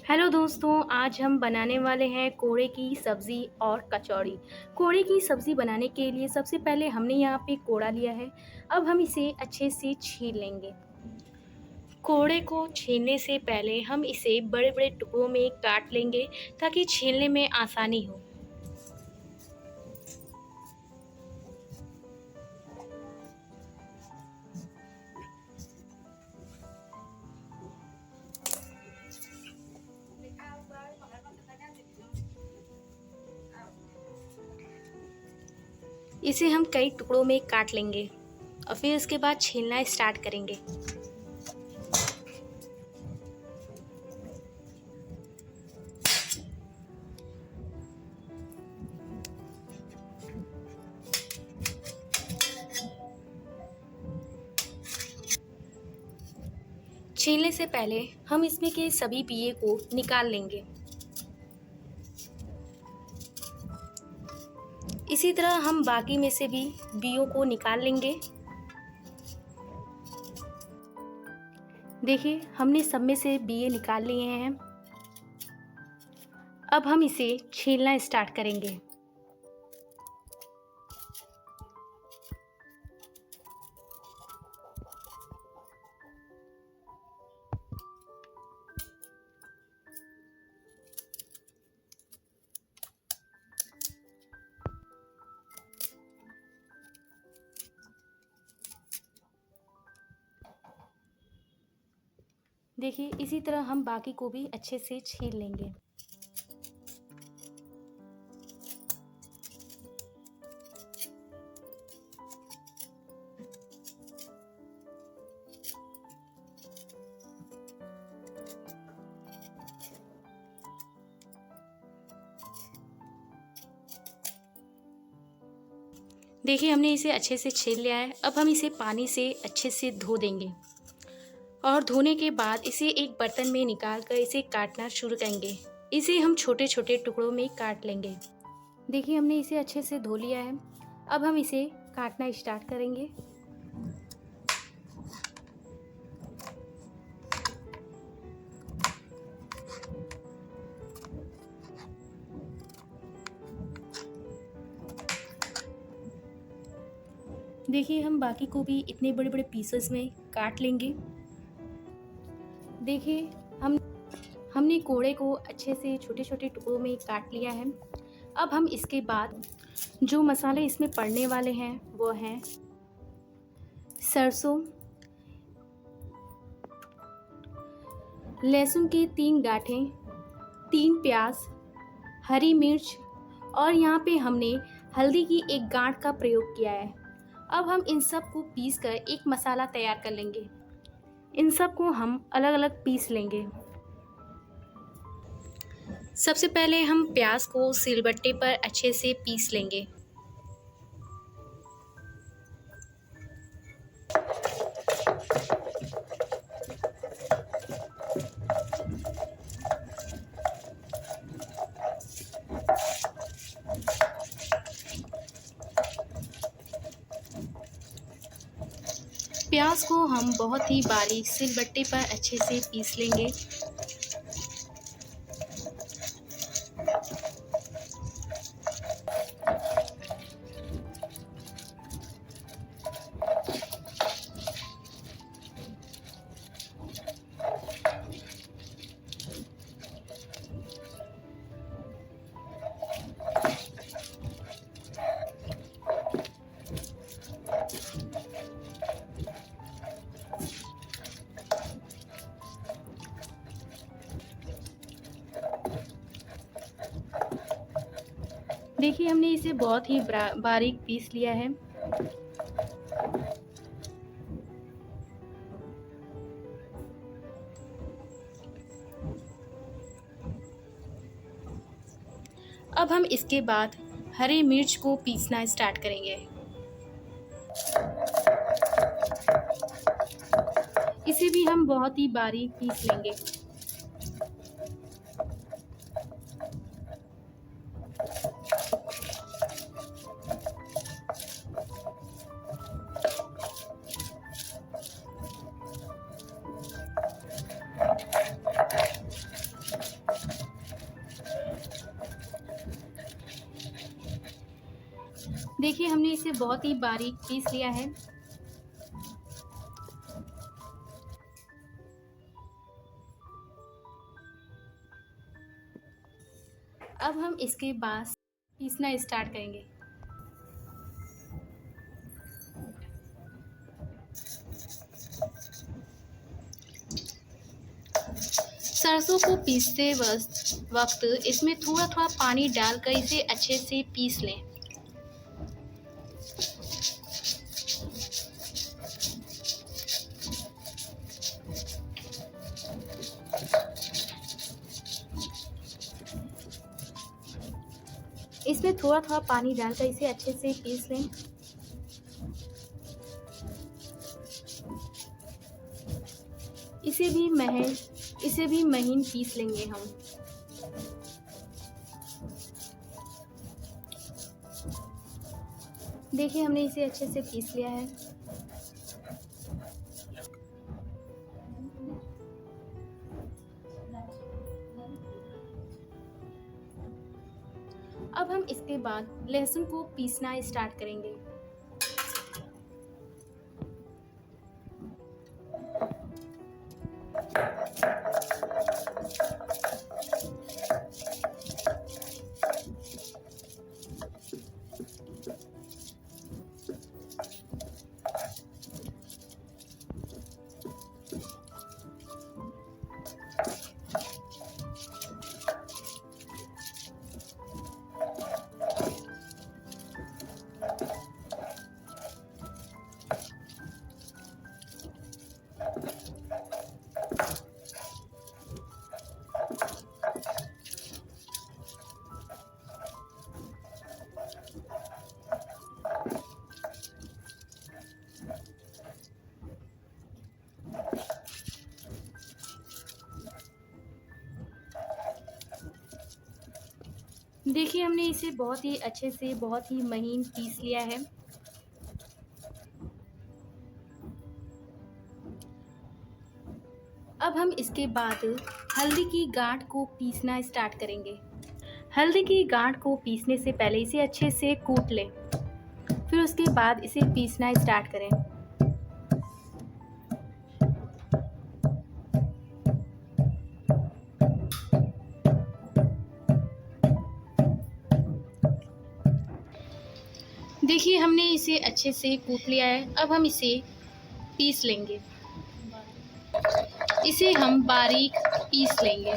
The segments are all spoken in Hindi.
हेलो दोस्तों, आज हम बनाने वाले हैं कोहड़े की सब्ज़ी और कचौड़ी। कोहड़े की सब्ज़ी बनाने के लिए सबसे पहले हमने यहाँ पे कोहड़ा लिया है। अब हम इसे अच्छे से छील लेंगे। कोहड़े को छीलने से पहले हम इसे बड़े-बड़े टुकड़ों में काट लेंगे ताकि छीलने में आसानी हो। इसे हम कई टुकड़ों में काट लेंगे और फिर उसके बाद छीलना स्टार्ट करेंगे। छीलने से पहले हम इसमें के सभी बिये को निकाल लेंगे। इसी तरह हम बाकी में से भी बियों को निकाल लेंगे। देखिए, हमने सब में से बिये निकाल लिए हैं। अब हम इसे छीलना स्टार्ट करेंगे। देखिए, इसी तरह हम बाकी को भी अच्छे से छील लेंगे। देखिए, हमने इसे अच्छे से छील लिया है। अब हम इसे पानी से अच्छे से धो देंगे और धोने के बाद इसे एक बर्तन में निकाल कर इसे काटना शुरू करेंगे। इसे हम छोटे छोटे टुकड़ों में काट लेंगे। देखिए, हमने इसे अच्छे से धो लिया है। अब हम इसे काटना स्टार्ट करेंगे। देखिए, हम बाकी को भी इतने बड़े बड़े पीसेस में काट लेंगे। देखिए, हमने कोहड़े को अच्छे से छोटे छोटे टुकड़ों में काट लिया है। अब हम इसके बाद जो मसाले इसमें पड़ने वाले हैं वो हैं सरसों, लहसुन के 3 गांठें, 3 प्याज, हरी मिर्च और यहाँ पे हमने हल्दी की एक गांठ का प्रयोग किया है। अब हम इन सब को पीस कर एक मसाला तैयार कर लेंगे। इन सब को हम अलग अलग पीस लेंगे। सबसे पहले हम प्याज को सिलबट्टे पर अच्छे से पीस लेंगे। प्याज को हम बहुत ही बारीक सिलबट्टे पर अच्छे से पीस लेंगे। देखिए, हमने इसे बहुत ही बारीक पीस लिया है। अब हम इसके बाद हरी मिर्च को पीसना स्टार्ट करेंगे। इसे भी हम बहुत ही बारीक पीस लेंगे। देखिए हमने इसे बहुत ही बारीक पीस लिया है। अब हम इसके बाद पीसना स्टार्ट करेंगे। सरसों को पीसते वक्त इसमें थोड़ा थोड़ा पानी डालकर इसे अच्छे से पीस लें। इसमें थोड़ा थोड़ा पानी डालकर इसे अच्छे से पीस लें। इसे भी महीन पीस लेंगे हम। देखिए हमने इसे अच्छे से पीस लिया है। अब हम इसके बाद लहसुन को पीसना स्टार्ट करेंगे। देखिए हमने इसे बहुत ही अच्छे से बहुत ही महीन पीस लिया है। अब हम इसके बाद हल्दी की गांठ को पीसना स्टार्ट करेंगे। हल्दी की गांठ को पीसने से पहले इसे अच्छे से कूट लें, फिर उसके बाद इसे पीसना स्टार्ट करें। देखिए हमने इसे अच्छे से कूट लिया है। अब हम इसे पीस लेंगे। इसे हम बारीक पीस लेंगे।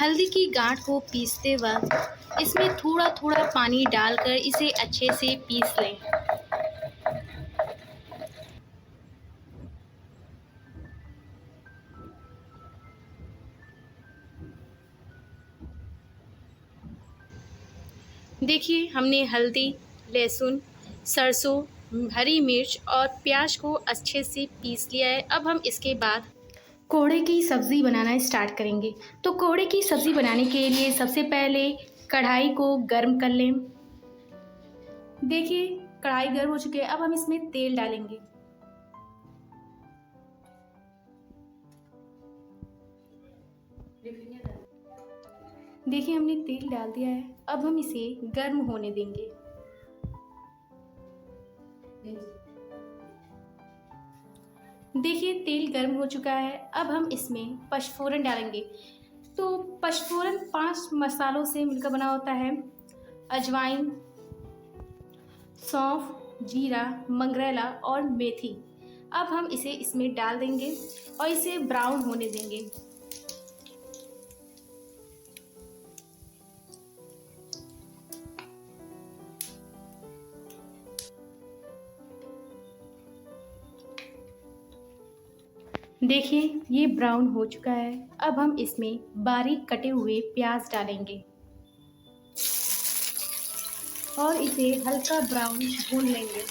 हल्दी की गांठ को पीसते वक्त इसमें थोड़ा थोड़ा पानी डालकर इसे अच्छे से पीस लें। देखिए हमने हल्दी, लहसुन, सरसों, हरी मिर्च और प्याज को अच्छे से पीस लिया है। अब हम इसके बाद कोहड़े की सब्ज़ी बनाना स्टार्ट करेंगे। तो कोहड़े की सब्ज़ी बनाने के लिए सबसे पहले कढ़ाई को गर्म कर लें। देखिए कढ़ाई गर्म हो चुकी है। अब हम इसमें तेल डालेंगे। देखिए हमने तेल डाल दिया है। अब हम इसे गर्म होने देंगे। देखिए तेल गर्म हो चुका है। अब हम इसमें पचफोरन डालेंगे। तो पचफोरन 5 मसालों से मिलकर बना होता है। अजवाइन, सौंफ, जीरा, मंगरेला और मेथी। अब हम इसे इसमें डाल देंगे और इसे ब्राउन होने देंगे। देखिए ये ब्राउन हो चुका है। अब हम इसमें बारीक कटे हुए प्याज डालेंगे और इसे हल्का ब्राउन भून लेंगे।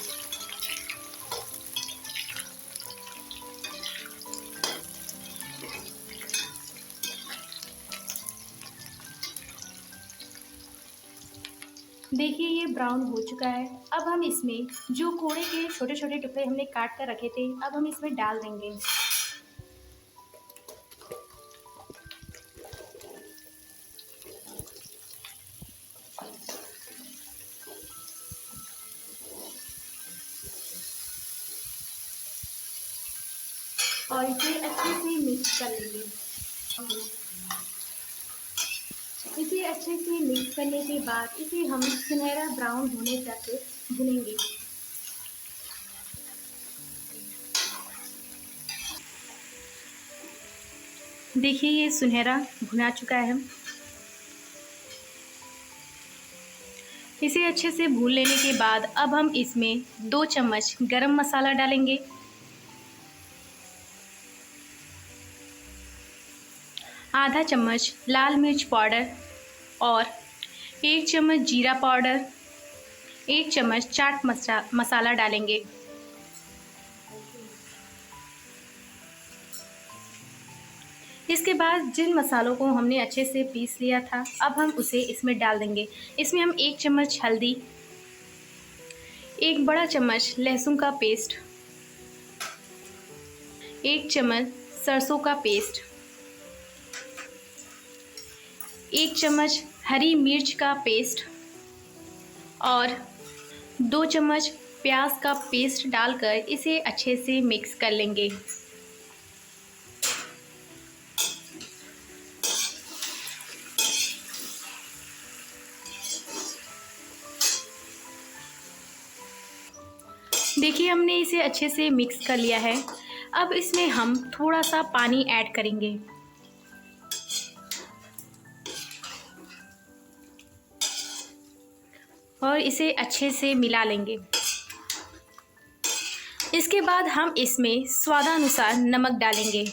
देखिए ये ब्राउन हो चुका है। अब हम इसमें जो कोड़े के छोटे छोटे टुकड़े हमने काट कर रखे थे, अब हम इसमें डाल देंगे। और इसे अच्छे से मिक्स कर लेंगे। इसे अच्छे से मिक्स करने के बाद इसे हम सुनहरा ब्राउन होने तक भूनेंगे। देखिए ये सुनहरा भुना चुका है। इसे अच्छे से भून लेने के बाद अब हम इसमें 2 चम्मच गरम मसाला डालेंगे, आधा चम्मच लाल मिर्च पाउडर और 1 चम्मच जीरा पाउडर, 1 चम्मच चाट मसाला डालेंगे। इसके बाद जिन मसालों को हमने अच्छे से पीस लिया था, अब हम उसे इसमें डाल देंगे। इसमें हम 1 चम्मच हल्दी, 1 बड़ा चम्मच लहसुन का पेस्ट, 1 चम्मच सरसों का पेस्ट, 1 चम्मच हरी मिर्च का पेस्ट और 2 चम्मच प्याज का पेस्ट डालकर इसे अच्छे से मिक्स कर लेंगे। देखिए हमने इसे अच्छे से मिक्स कर लिया है। अब इसमें हम थोड़ा सा पानी ऐड करेंगे और इसे अच्छे से मिला लेंगे। इसके बाद हम इसमें स्वादानुसार नमक डालेंगे।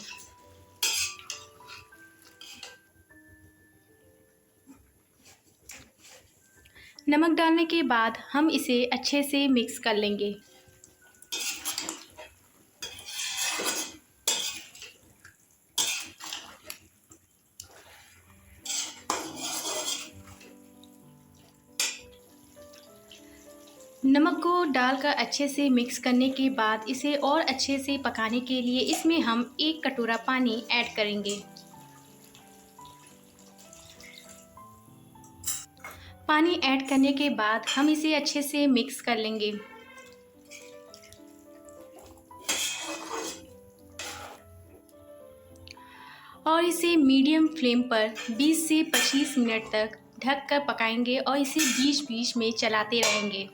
नमक डालने के बाद हम इसे अच्छे से मिक्स कर लेंगे। नमक को डालकर अच्छे से मिक्स करने के बाद इसे और अच्छे से पकाने के लिए इसमें हम 1 कटोरा पानी ऐड करेंगे। पानी ऐड करने के बाद हम इसे अच्छे से मिक्स कर लेंगे। और इसे मीडियम फ्लेम पर 20 से 25 मिनट तक ढक कर पकाएंगे और इसे बीच-बीच में चलाते रहेंगे।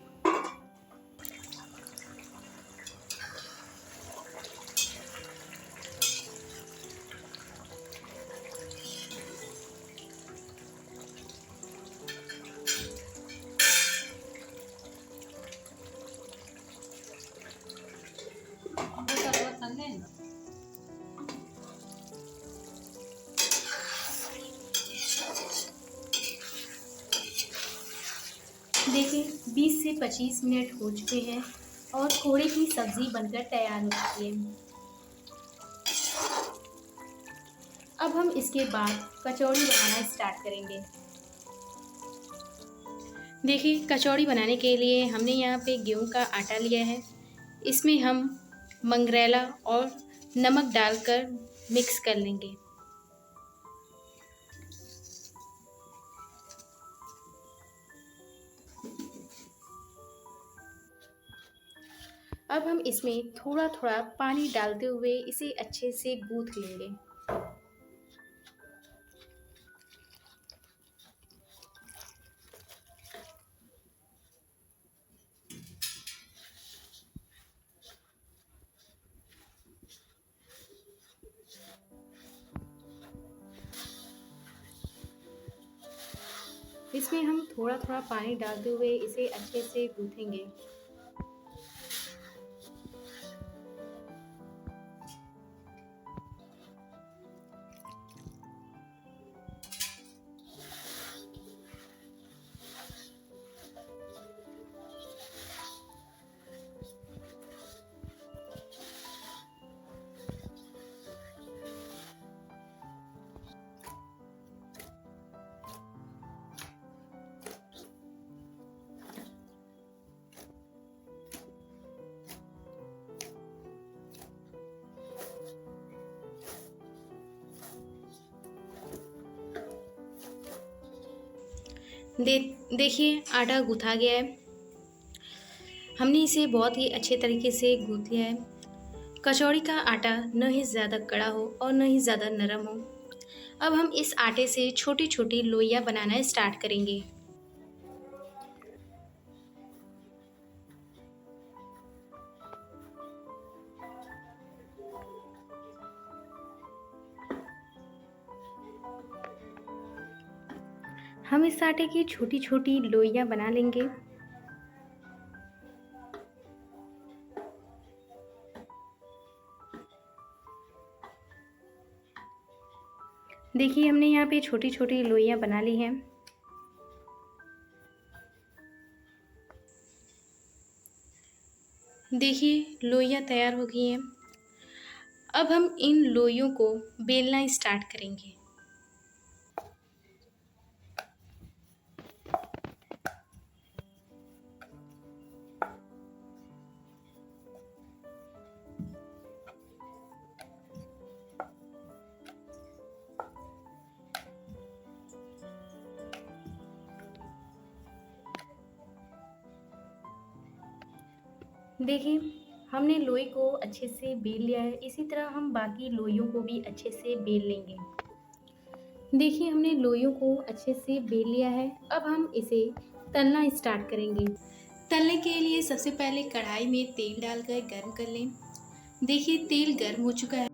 देखिए 20 से 25 मिनट हो चुके हैं और कोड़े की सब्ज़ी बनकर तैयार हो चुकी है। अब हम इसके बाद कचौड़ी बनाना स्टार्ट करेंगे। देखिए कचौड़ी बनाने के लिए हमने यहाँ पे गेहूं का आटा लिया है। इसमें हम मंगरेला और नमक डालकर मिक्स कर लेंगे। अब हम इसमें थोड़ा थोड़ा पानी डालते हुए इसे अच्छे से गूँथ लेंगे। इसमें हम थोड़ा थोड़ा पानी डालते हुए इसे अच्छे से गूँथेंगे। दे देखिए आटा गूँथा गया है। हमने इसे बहुत ही अच्छे तरीके से गूँथ लिया है। कचौड़ी का आटा न ही ज़्यादा कड़ा हो और न ही ज़्यादा नरम हो। अब हम इस आटे से छोटी-छोटी लोइयाँ बनाना स्टार्ट करेंगे। हम इस आटे की छोटी-छोटी लोइयाँ बना लेंगे। देखिए हमने यहाँ पे छोटी-छोटी लोइयाँ बना ली हैं। देखिए लोइयाँ तैयार हो गई हैं। अब हम इन लोइयों को बेलना स्टार्ट करेंगे। देखिए हमने लोई को अच्छे से बेल लिया है। इसी तरह हम बाकी लोइयों को भी अच्छे से बेल लेंगे। देखिए हमने लोइयों को अच्छे से बेल लिया है। अब हम इसे तलना स्टार्ट करेंगे। तलने के लिए सबसे पहले कढ़ाई में तेल डालकर गर्म कर लें। देखिए तेल गर्म हो चुका है।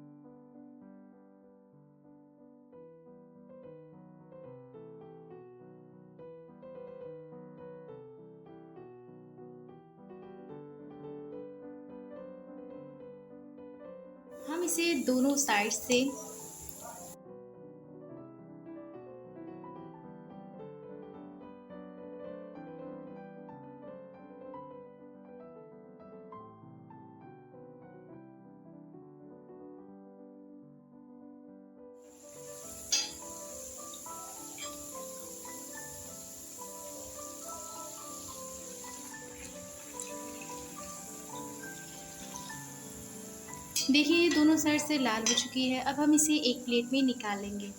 हम इसे दोनों साइड से देखिए ये दोनों साइड से लाल हो चुकी है। अब हम इसे एक प्लेट में निकाल लेंगे।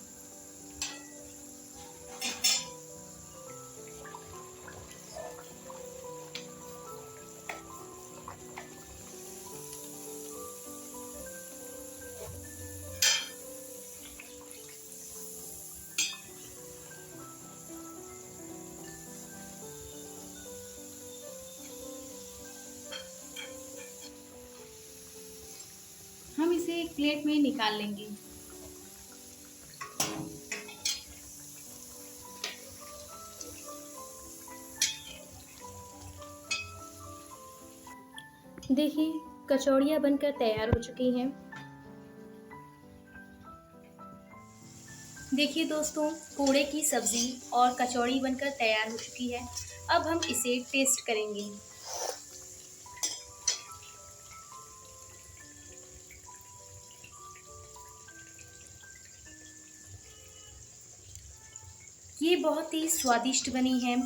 हम इसे एक प्लेट में निकाल लेंगे। देखिए कचौड़ियाँ बनकर तैयार हो चुकी हैं। देखिए दोस्तों कोड़े की सब्ज़ी और कचौड़ी बनकर तैयार हो चुकी है। अब हम इसे टेस्ट करेंगे। ये बहुत ही स्वादिष्ट बनी है।